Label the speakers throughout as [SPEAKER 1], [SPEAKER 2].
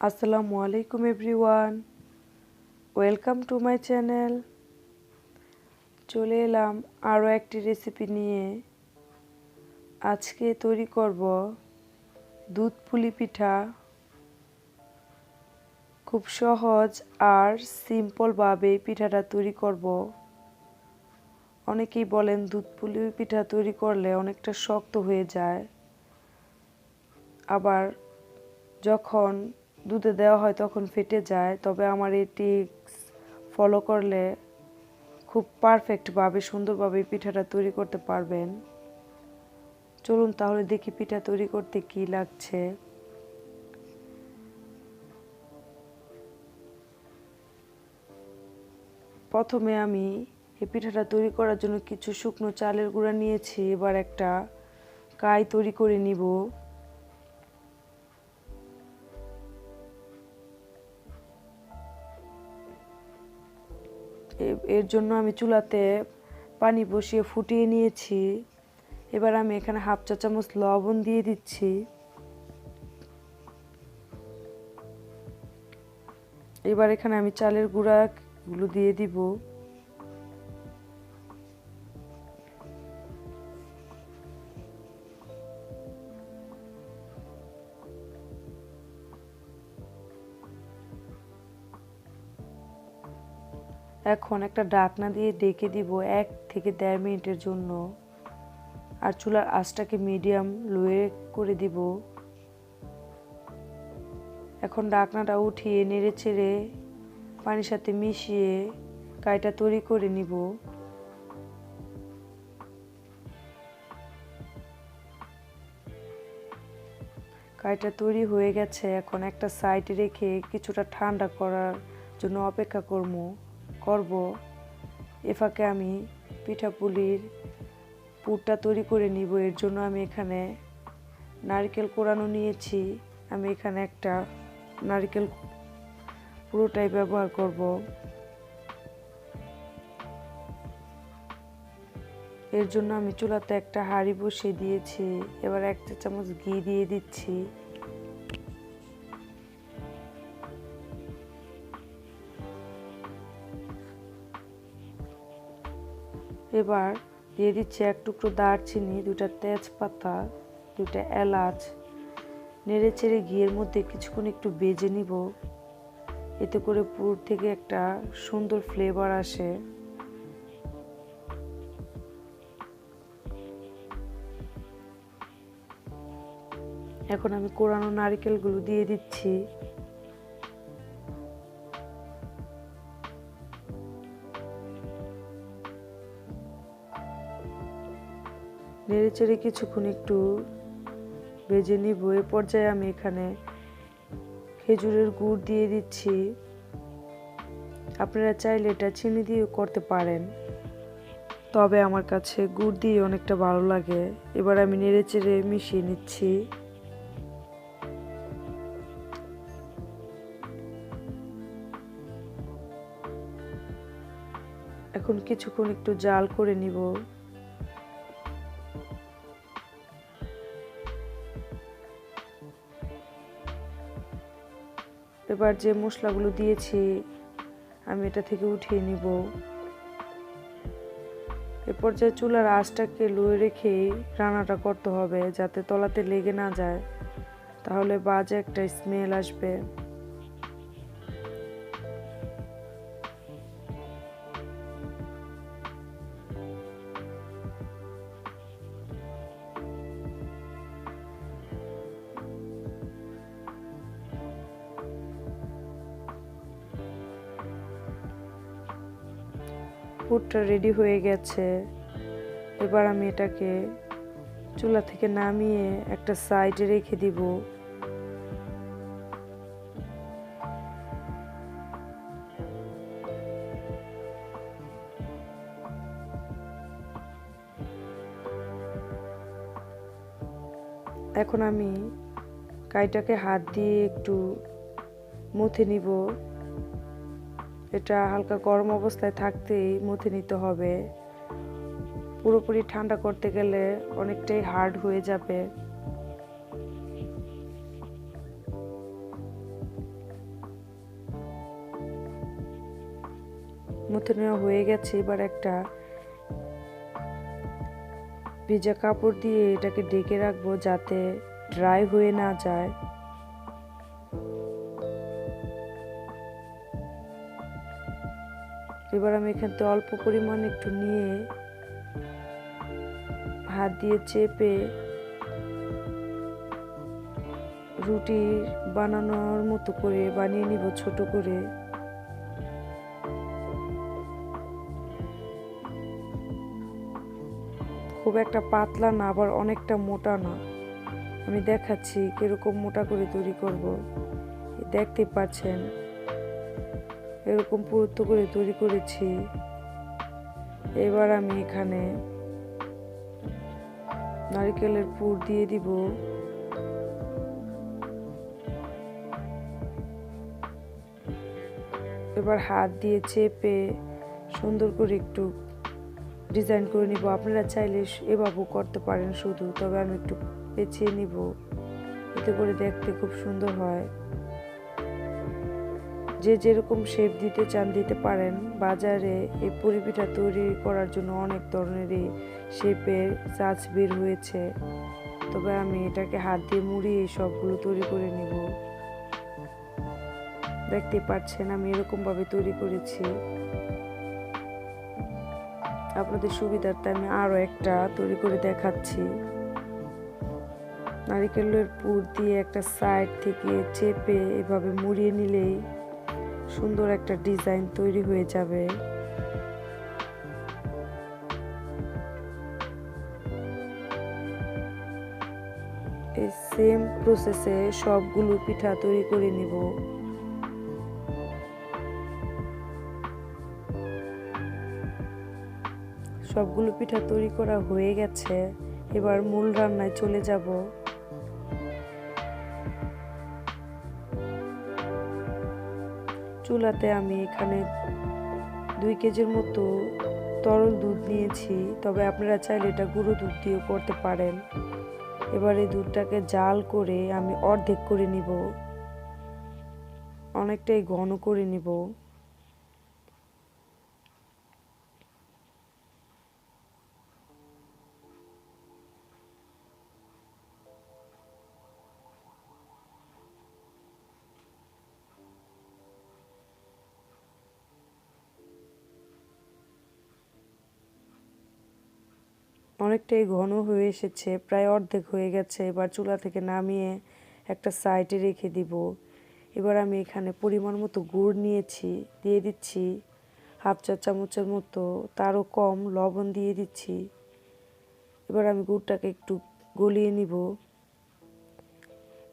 [SPEAKER 1] আসসালামু আলাইকুম everyone, welcome to my channel. চলে এলাম আরও একটি রেসিপি নিয়ে। আজকে তৈরি করব দুধ পুলি পিঠা। খুব সহজ আর সিম্পলভাবে পিঠাটা তৈরি করব। অনেকেই বলেন দুধ পুলি পিঠা তৈরি করলে অনেকটা শক্ত হয়ে যায়, আবার যখন দুধে দেওয়া হয় তখন ফেটে যায়। তবে আমার এই টিপস ফলো করলে খুব পারফেক্টভাবে সুন্দরভাবে পিঠাটা তৈরি করতে পারবেন। চলুন তাহলে দেখি পিঠা তৈরি করতে কি লাগছে। প্রথমে আমি এই পিঠাটা তৈরি করার জন্য কিছু শুকনো চালের গুঁড়া নিয়েছি। এবার একটা কাই তৈরি করে নিব। এর জন্য আমি চুলাতে পানি বসিয়ে ফুটিয়ে নিয়েছি। এবার আমি এখানে হাফ চা চামচ লবণ দিয়ে দিচ্ছি। এবার এখানে আমি চালের গুঁড়াগুলো দিয়ে দিব। এখন একটা ঢাকনা দিয়ে ঢেকে দিব 1 থেকে 1.5 মিনিটের জন্য। আর চুলার আঁচটাকে মিডিয়াম লোয়ে করে দিব। এখন ঢাকনাটা উঠিয়ে নেড়ে চেড়ে পানির সাথে মিশিয়ে কাইটা তৈরি করে নিব। কাইটা তৈরি হয়ে গেছে। এখন একটা সাইডে রেখে কিছুটা ঠান্ডা করার জন্য অপেক্ষা করব। এ ফাঁকে আমি পিঠা পুলির পুরটা তৈরি করে নিব। এর জন্য আমি এখানে নারকেল কোড়ানো নিয়েছি। আমি এখানে একটা নারকেল পুরোটাই ব্যবহার করব। এর জন্য আমি চুলাতে একটা হাঁড়ি বসিয়ে দিয়েছি। এবার 1 চা চামচ ঘি দিয়ে দিচ্ছি। এবার দিয়ে দিচ্ছি 1 টুকরো দারচিনি, 2টা তেজপাতা, 2টা এলাচ। নেড়ে চেড়ে ঘিয়ের মধ্যে কিছুক্ষণ একটু ভেজে নিব। এতে করে পুর থেকে একটা সুন্দর ফ্লেভার আসে। এখন আমি কোড়ানো নারকেলগুলো দিয়ে দিচ্ছি। নেড়ে চেড়ে কিছুক্ষণ একটু ভেজে নিব। এ পর্যায়ে আমি এখানে খেজুরের গুড় দিয়ে দিচ্ছি। আপনারা চাইলে এটা চিনি দিয়েও করতে পারেন, তবে আমার কাছে গুড় দিয়ে অনেকটা ভালো লাগে। এবার আমি নেড়ে চেড়ে মিশিয়ে নিচ্ছি। এখন কিছুক্ষণ একটু জাল করে নিব। এবার যে মশলাগুলো দিয়েছি আমি এটা থেকে উঠিয়ে নিব। এ পর্যায়ে চুলার আঁচটাকে লোয়ে রেখে রান্নাটা করতে হবে, যাতে তলাতে লেগে না যায়, তাহলে বাজে একটা স্মেল আসবে। পুরটা রেডি হয়ে গেছে। এবার আমি এটাকে চুলা থেকে নামিয়ে একটা সাইডে রেখে দিব। এখন আমি কাইটাকে হাত দিয়ে একটু মুথে নিব। এটা হালকা গরম অবস্থায় থাকতেই মুথে নিতে হবে। পুরোপুরি ঠান্ডা করতে গেলে অনেকটাই হার্ড হয়ে যাবে। মুথে নেওয়া হয়ে গেছে। এবার একটা ভিজা কাপড় দিয়ে এটাকে ঢেকে রাখবো যাতে ড্রাই হয়ে না যায়। এবার আমি এখান থেকে অল্প পরিমাণ একটু নিয়ে হাত দিয়ে চেপে রুটি বানানোর মতো করে বানিয়ে নিব ছোট করে। খুব একটা পাতলা না, আবার অনেকটা মোটা না। আমি দেখাচ্ছি কিরকম মোটা করে তৈরি করব। দেখতে পাচ্ছেন এরকম পুরুত্ব করে তৈরি করেছি। এবার আমি এখানে নারকেলের পুর দিয়ে দিব। এবার হাত দিয়ে চেপে সুন্দর করে একটু ডিজাইন করে নিব। আপনারা চাইলে এভাবেও করতে পারেন শুধু, তবে আমি একটু পেঁচিয়ে নিব, এতে করে দেখতে খুব সুন্দর হয়। যে যেরকম শেপ দিতে চান দিতে পারেন। বাজারে এই পুরি পিঠা তৈরি করার জন্য অনেক ধরনেরই শেপের চাচ বের হয়েছে, তবে আমি এটাকে হাত দিয়ে মুড়িয়ে সবগুলো তৈরি করে নিব। দেখতে পাচ্ছেন আমি এরকম ভাবে তৈরি করেছি। আপনাদের সুবিধার্থে আমি আরো একটা তৈরি করে দেখাচ্ছি। নারকেলের পুর দিয়ে একটা সাইড থেকে চেপে এভাবে মুড়িয়ে নিলেই সুন্দর একটা ডিজাইন তৈরি হয়ে যাবে। এই সেম প্রসেসে সবগুলো পিঠা তৈরি করে নিব। সবগুলো পিঠা তৈরি করা হয়ে গেছে। এবার মূল রান্নায় চলে যাব। চুলাতে আমি এখানে 2 কেজির মতো তরল দুধ নিয়েছি, তবে আপনারা চাইলে এটা গুঁড়ো দুধ দিয়েও করতে পারেন। এবার এই দুধটাকে জাল করে আমি অর্ধেক করে নিব, অনেকটাই ঘন করে নিব। অনেকটাই ঘন হয়ে এসেছে, প্রায় অর্ধেক হয়ে গেছে। এবার চুলা থেকে নামিয়ে একটা সাইডে রেখে দিব। এবার আমি এখানে পরিমাণ মতো গুড় নিয়েছি, দিয়ে দিচ্ছি হাফ চা চামচের মতো, তারও কম লবণ দিয়ে দিচ্ছি। এবার আমি গুড়টাকে একটু গলিয়ে নিব।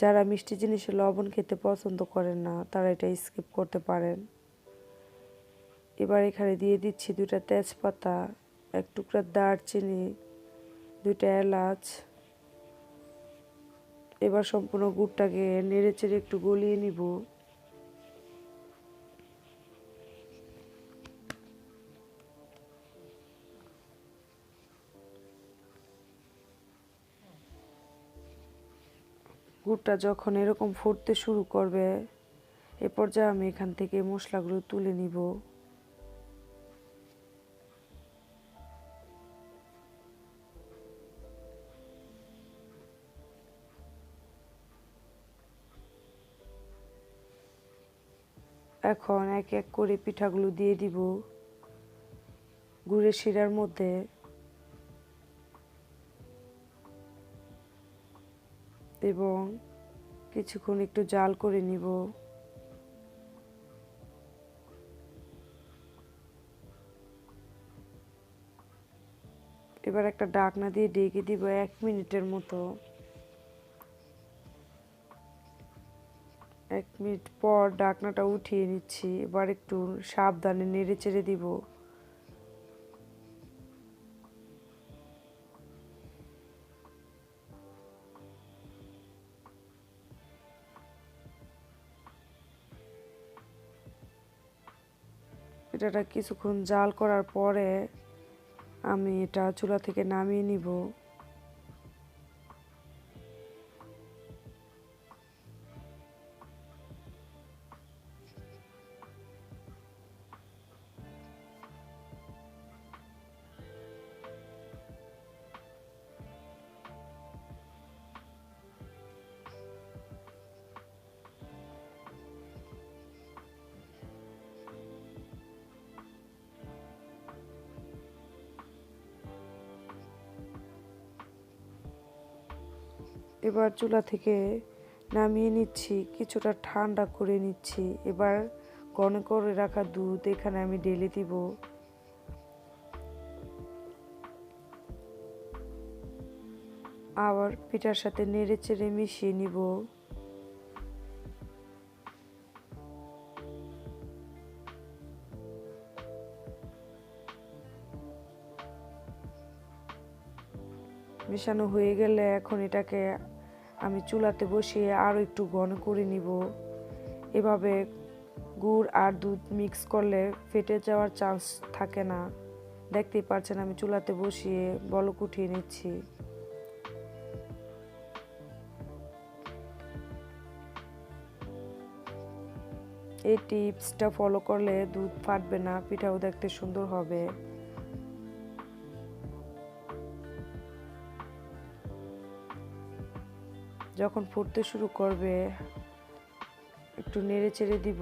[SPEAKER 1] যারা মিষ্টি জিনিসে লবণ খেতে পছন্দ করেন না তারা এটা স্কিপ করতে পারেন। এবার এখানে দিয়ে দিচ্ছি 2টা তেজপাতা, 1 টুকরা দারচিনি, 2টা এলাচ। এবার সম্পূর্ণ গুড়টাকে নেড়ে চেড়ে একটু গলিয়ে নিব। গুড়টা যখন এরকম ফুটতে শুরু করবে, এ পর্যায়ে আমি এখান থেকে মশলাগুলো তুলে নিব। এখন এক এক করে পিঠাগুলো দিয়ে দিব গুড়ের শিরার মধ্যে। এবং কিছুক্ষণ একটু জাল করে নিব। এবার একটা ঢাকনা দিয়ে ঢেকে দিব 1 মিনিটের মতো। 1 মিনিট পর ঢাকনাটা উঠিয়ে নিচ্ছি। এবার একটু সাবধানে নেড়ে চেড়ে দিব। এটা কিছুক্ষণ জাল করার পরে আমি এটা চুলা থেকে নামিয়ে নিব। এবার চুলা থেকে নামিয়ে নিচ্ছি, কিছুটা ঠান্ডা করে নিচ্ছি। এবার ঘন করে রাখা দুধ এখানে আমি ঢেলে দিব। আবার পিঠার সাথে নেড়ে চেড়ে মিশিয়ে নিব। মেশানো হয়ে গেলে এখন এটাকে আমি চুলাতে বসিয়ে আরও একটু ঘন করে নিব। এভাবে গুড় আর দুধ মিক্স করলে ফেটে যাওয়ার চান্স থাকে না। দেখতেই পাচ্ছেন আমি চুলাতে বসিয়ে বলক উঠিয়ে নিচ্ছি। এই টিপসটা ফলো করলে দুধ ফাটবে না, পিঠাও দেখতে সুন্দর হবে। যখন ফুটতে শুরু করবে একটু নেড়ে চেড়ে দিব।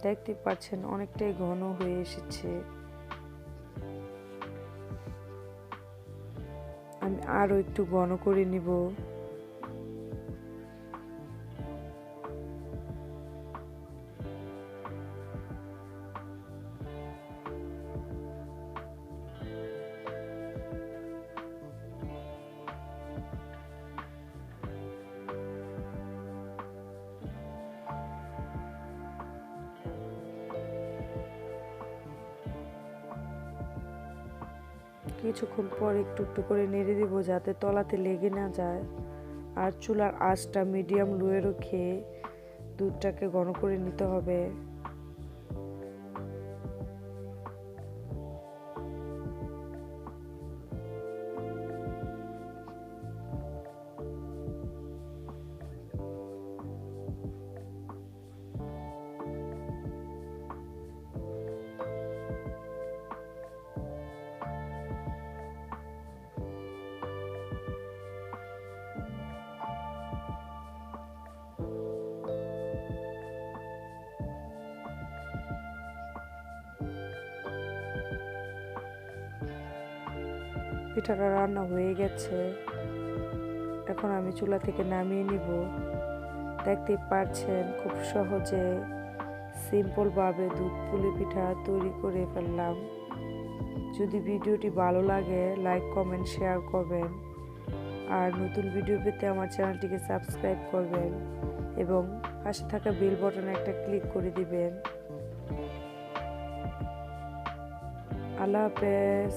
[SPEAKER 1] দেখতে পাচ্ছেন অনেকটাই ঘন হয়ে এসেছে। আমি আরো একটু ঘন করে নিব। কিছুক্ষণ পর একটু একটু করে নেড়ে দিব যাতে তলাতে লেগে না যায়। আর চুলার আঁচটা মিডিয়াম লোয়ে রেখে দুধটাকে ঘন করে নিতে হবে। পিঠাটা রান্না হয়ে গেছে, এখন আমি চুলা থেকে নামিয়ে নিব। দেখতেই পাচ্ছেন খুব সহজে সিম্পলভাবে দুধ পুলি পিঠা তৈরি করে ফেললাম। যদি ভিডিওটি ভালো লাগে লাইক কমেন্ট শেয়ার করবেন, আর নতুন ভিডিও পেতে আমার চ্যানেলটিকে সাবস্ক্রাইব করবেন এবং পাশে থাকা বেল বাটনে একটা ক্লিক করে দিবেন। আল্লাহ হাফেজ।